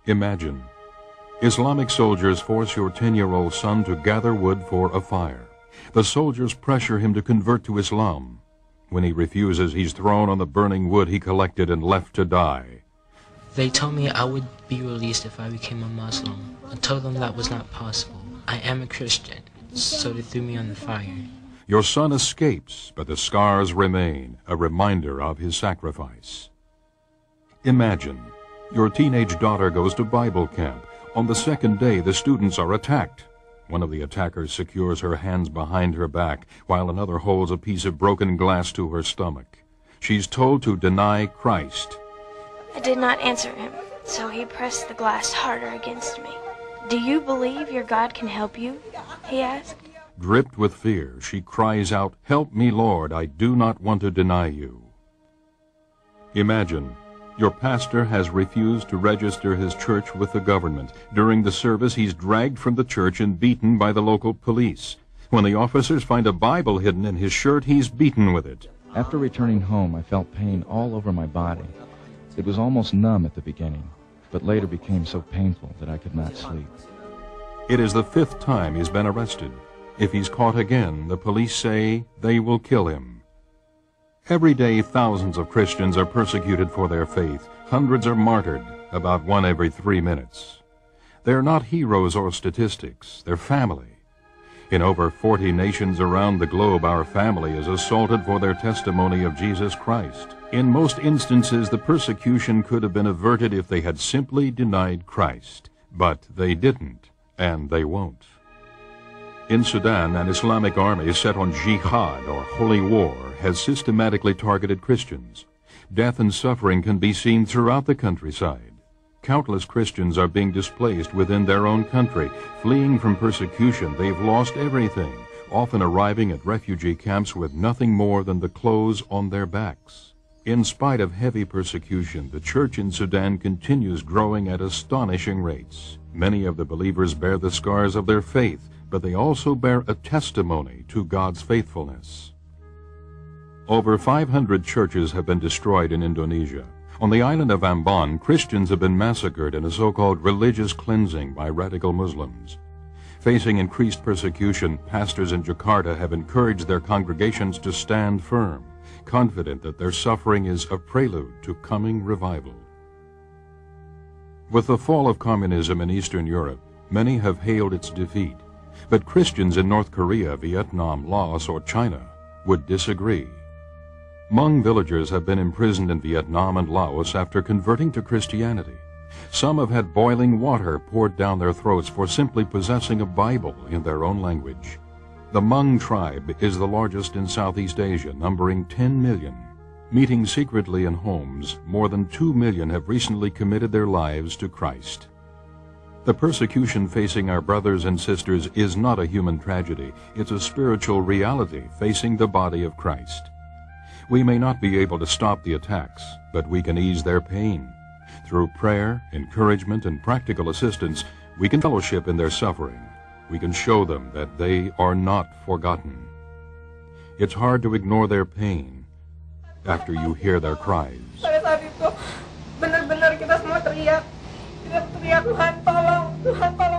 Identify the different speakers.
Speaker 1: Imagine, Islamic soldiers force your 10-year-old son to gather wood for a fire. The soldiers pressure him to convert to Islam. When he refuses, he's thrown on the burning wood he collected and left to die.
Speaker 2: They told me I would be released if I became a Muslim. I told them that was not possible. I am a Christian, so they threw me on the fire.
Speaker 1: Your son escapes, but the scars remain, a reminder of his sacrifice. Imagine, your teenage daughter goes to Bible camp. On the second day, the students are attacked. One of the attackers secures her hands behind her back, while another holds a piece of broken glass to her stomach. She's told to deny Christ.
Speaker 3: I did not answer him, so he pressed the glass harder against me. "Do you believe your God can help you?" he asked.
Speaker 1: Dripped with fear, she cries out, "Help me, Lord, I do not want to deny you." Imagine, your pastor has refused to register his church with the government. During the service, he's dragged from the church and beaten by the local police. When the officers find a Bible hidden in his shirt, he's beaten with it.
Speaker 4: After returning home, I felt pain all over my body. It was almost numb at the beginning, but later became so painful that I could not sleep.
Speaker 1: It is the 5th time he's been arrested. If he's caught again, the police say they will kill him. Every day, thousands of Christians are persecuted for their faith. Hundreds are martyred, about 1 every 3 minutes. They're not heroes or statistics, they're family. In over 40 nations around the globe, our family is assaulted for their testimony of Jesus Christ. In most instances, the persecution could have been averted if they had simply denied Christ. But they didn't, and they won't. In Sudan, an Islamic army set on jihad, or holy war, has systematically targeted Christians. Death and suffering can be seen throughout the countryside. Countless Christians are being displaced within their own country. Fleeing from persecution, they've lost everything, often arriving at refugee camps with nothing more than the clothes on their backs. In spite of heavy persecution, the church in Sudan continues growing at astonishing rates. Many of the believers bear the scars of their faith, but they also bear a testimony to God's faithfulness. Over 500 churches have been destroyed in Indonesia. On the island of Ambon, Christians have been massacred in a so-called religious cleansing by radical Muslims. Facing increased persecution, pastors in Jakarta have encouraged their congregations to stand firm, confident that their suffering is a prelude to coming revival. With the fall of communism in Eastern Europe, many have hailed its defeat. But Christians in North Korea, Vietnam, Laos, or China would disagree. Hmong villagers have been imprisoned in Vietnam and Laos after converting to Christianity. Some have had boiling water poured down their throats for simply possessing a Bible in their own language. The Hmong tribe is the largest in Southeast Asia, numbering 10 million. Meeting secretly in homes, more than 2 million have recently committed their lives to Christ. The persecution facing our brothers and sisters is not a human tragedy. It's a spiritual reality facing the body of Christ. We may not be able to stop the attacks, but we can ease their pain. Through prayer, encouragement, and practical assistance, we can fellowship in their suffering. We can show them that they are not forgotten. It's hard to ignore their pain after you hear their cries.
Speaker 5: Pada saat itu, benar-benar kita semua teriak, Tuhan tolong, Tuhan tolong.